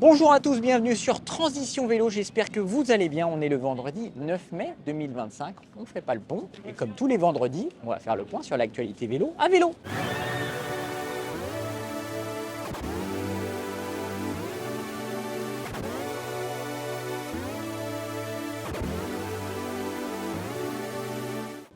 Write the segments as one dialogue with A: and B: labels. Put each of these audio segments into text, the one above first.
A: Bonjour à tous, bienvenue sur Transition Vélo, j'espère que vous allez bien. On est le vendredi 9 mai 2025, on ne fait pas le pont. Et comme tous les vendredis, on va faire le point sur l'actualité vélo à vélo.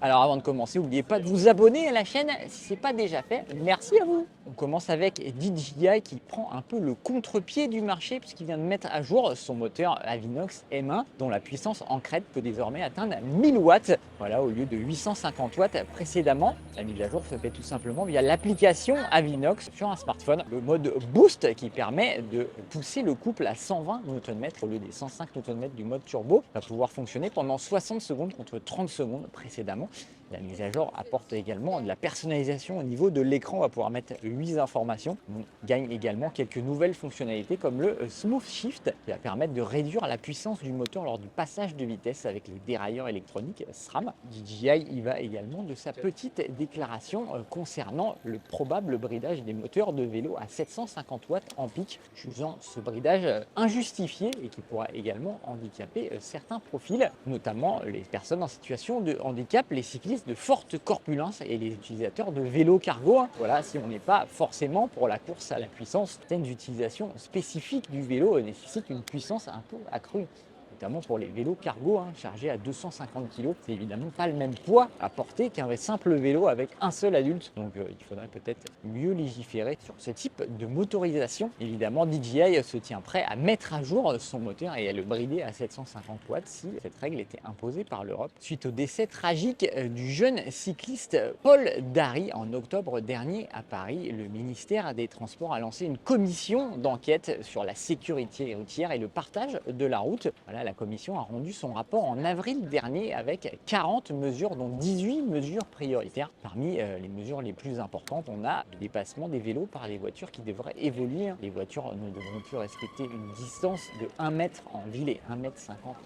A: Alors avant de commencer, n'oubliez pas de vous abonner à la chaîne si ce n'est pas déjà fait. Merci à vous. On commence avec DJI qui prend un peu le contre-pied du marché puisqu'il vient de mettre à jour son moteur Avinox M1 dont la puissance en crête peut désormais atteindre 1000 watts. Voilà, au lieu de 850 watts précédemment. La mise à jour se fait tout simplement via l'application Avinox sur un smartphone. Le mode Boost qui permet de pousser le couple à 120 Nm au lieu des 105 Nm du mode turbo va pouvoir fonctionner pendant 60 secondes contre 30 secondes précédemment. La mise à jour apporte également de la personnalisation au niveau de l'écran. On va pouvoir mettre 8 informations. On gagne également quelques nouvelles fonctionnalités comme le Smooth Shift qui va permettre de réduire la puissance du moteur lors du passage de vitesse avec les dérailleurs électroniques SRAM. DJI y va également de sa petite déclaration concernant le probable bridage des moteurs de vélo à 750 watts en pic, jugant ce bridage injustifié et qui pourra également handicaper certains profils, notamment les personnes en situation de handicap, les cyclistes de forte corpulence et les utilisateurs de vélo cargo. Voilà, si on n'est pas forcément pour la course à la puissance, certaines utilisations spécifiques du vélo nécessitent une puissance un peu accrue. Notamment pour les vélos cargo chargés à 250 kg. C'est évidemment pas le même poids à porter qu'un simple vélo avec un seul adulte. Donc il faudrait peut-être mieux légiférer sur ce type de motorisation. Évidemment, DJI se tient prêt à mettre à jour son moteur et à le brider à 750 watts si cette règle était imposée par l'Europe. Suite au décès tragique du jeune cycliste Paul Dary en octobre dernier à Paris, le ministère des Transports a lancé une commission d'enquête sur la sécurité routière et le partage de la route. Voilà, la commission a rendu son rapport en avril dernier avec 40 mesures, dont 18 mesures prioritaires. Parmi les mesures les plus importantes, on a le dépassement des vélos par les voitures qui devraient évoluer. Les voitures ne devront plus respecter une distance de 1 mètre en ville et 1,50 m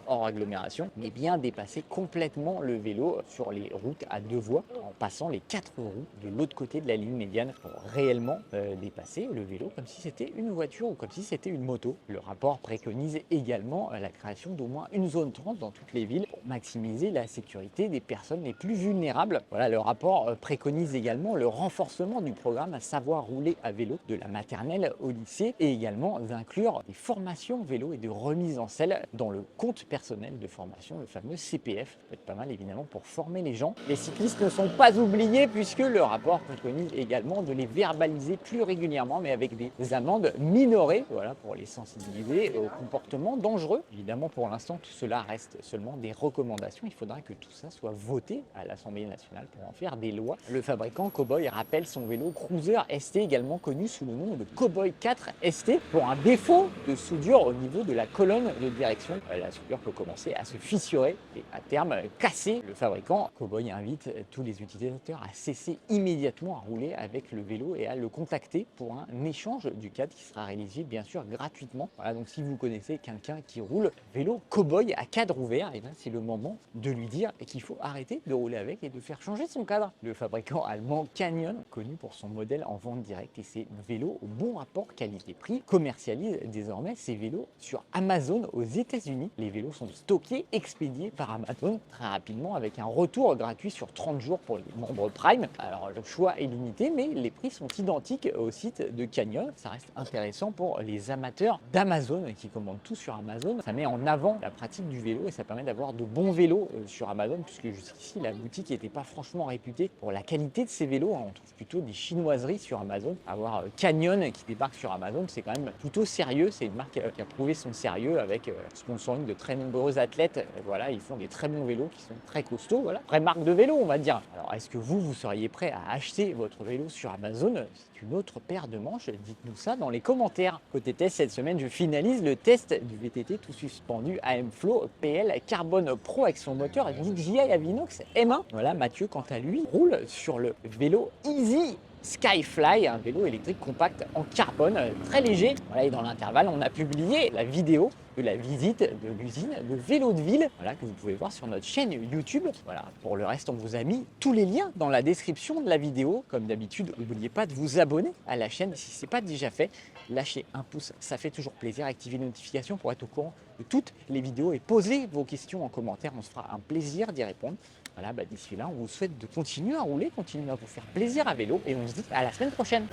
A: hors agglomération, mais bien dépasser complètement le vélo sur les routes à deux voies en passant les 4 roues de l'autre côté de la ligne médiane pour réellement dépasser le vélo comme si c'était une voiture ou comme si c'était une moto. Le rapport préconise également la création d'au moins une zone 30 dans toutes les villes pour maximiser la sécurité des personnes les plus vulnérables. Voilà, le rapport préconise également le renforcement du programme à savoir rouler à vélo de la maternelle au lycée et également d'inclure des formations vélo et de remise en selle dans le compte personnel de formation, le fameux CPF. Ça peut être pas mal évidemment pour former les gens. Les cyclistes ne sont pas oubliés puisque le rapport préconise également de les verbaliser plus régulièrement mais avec des amendes minorées, voilà, pour les sensibiliser au comportement dangereux. Évidemment, pour l'instant, tout cela reste seulement des recommandations. Il faudra que tout ça soit voté à l'Assemblée nationale pour en faire des lois. Le fabricant Cowboy rappelle son vélo Cruiser ST, également connu sous le nom de Cowboy 4 ST, pour un défaut de soudure au niveau de la colonne de direction. La soudure peut commencer à se fissurer et à terme casser. Le fabricant Cowboy invite tous les utilisateurs à cesser immédiatement à rouler avec le vélo et à le contacter pour un échange du cadre qui sera réalisé bien sûr gratuitement. Voilà, donc si vous connaissez quelqu'un qui roule vélo Cowboy à cadre ouvert, et bien c'est le moment de lui dire qu'il faut arrêter de rouler avec et de faire changer son cadre. Le fabricant allemand Canyon, connu pour son modèle en vente directe et ses vélos au bon rapport qualité-prix, commercialise désormais ses vélos sur Amazon aux États-Unis. Les vélos sont stockés, expédiés par Amazon très rapidement avec un retour gratuit sur 30 jours pour les membres Prime. Alors le choix est limité, mais les prix sont identiques au site de Canyon. Ça reste intéressant pour les amateurs d'Amazon qui commandent tout sur Amazon. Ça met en avant la pratique du vélo et ça permet d'avoir de bons vélos sur Amazon puisque jusqu'ici la boutique n'était pas franchement réputée pour la qualité de ses vélos. On trouve plutôt des chinoiseries sur Amazon. Avoir Canyon qui débarque sur Amazon, c'est quand même plutôt sérieux. C'est une marque qui a prouvé son sérieux avec sponsoring de très nombreux athlètes. Voilà, ils font des très bons vélos qui sont très costauds. Voilà, vraie marque de vélo on va dire. Alors est-ce que vous seriez prêt à acheter votre vélo sur Amazon? C'est une autre paire de manches. Dites-nous ça dans les commentaires. Côté test, cette semaine, je finalise le test du VTT tout suspendu AM-Flow PL Carbone Pro avec son moteur DJI Avinox M1. Voilà, Mathieu, quant à lui, roule sur le vélo Easy Skyfly, un vélo électrique compact en carbone, très léger. Voilà, et dans l'intervalle, on a publié la vidéo de la visite de l'usine de vélo de ville, voilà, que vous pouvez voir sur notre chaîne YouTube. Voilà, pour le reste, on vous a mis tous les liens dans la description de la vidéo. Comme d'habitude, n'oubliez pas de vous abonner à la chaîne si ce n'est pas déjà fait. Lâchez un pouce, ça fait toujours plaisir. Activez les notifications pour être au courant de toutes les vidéos et posez vos questions en commentaire. On se fera un plaisir d'y répondre. Voilà, d'ici là, on vous souhaite de continuer à rouler, continuer à vous faire plaisir à vélo et on se dit à la semaine prochaine.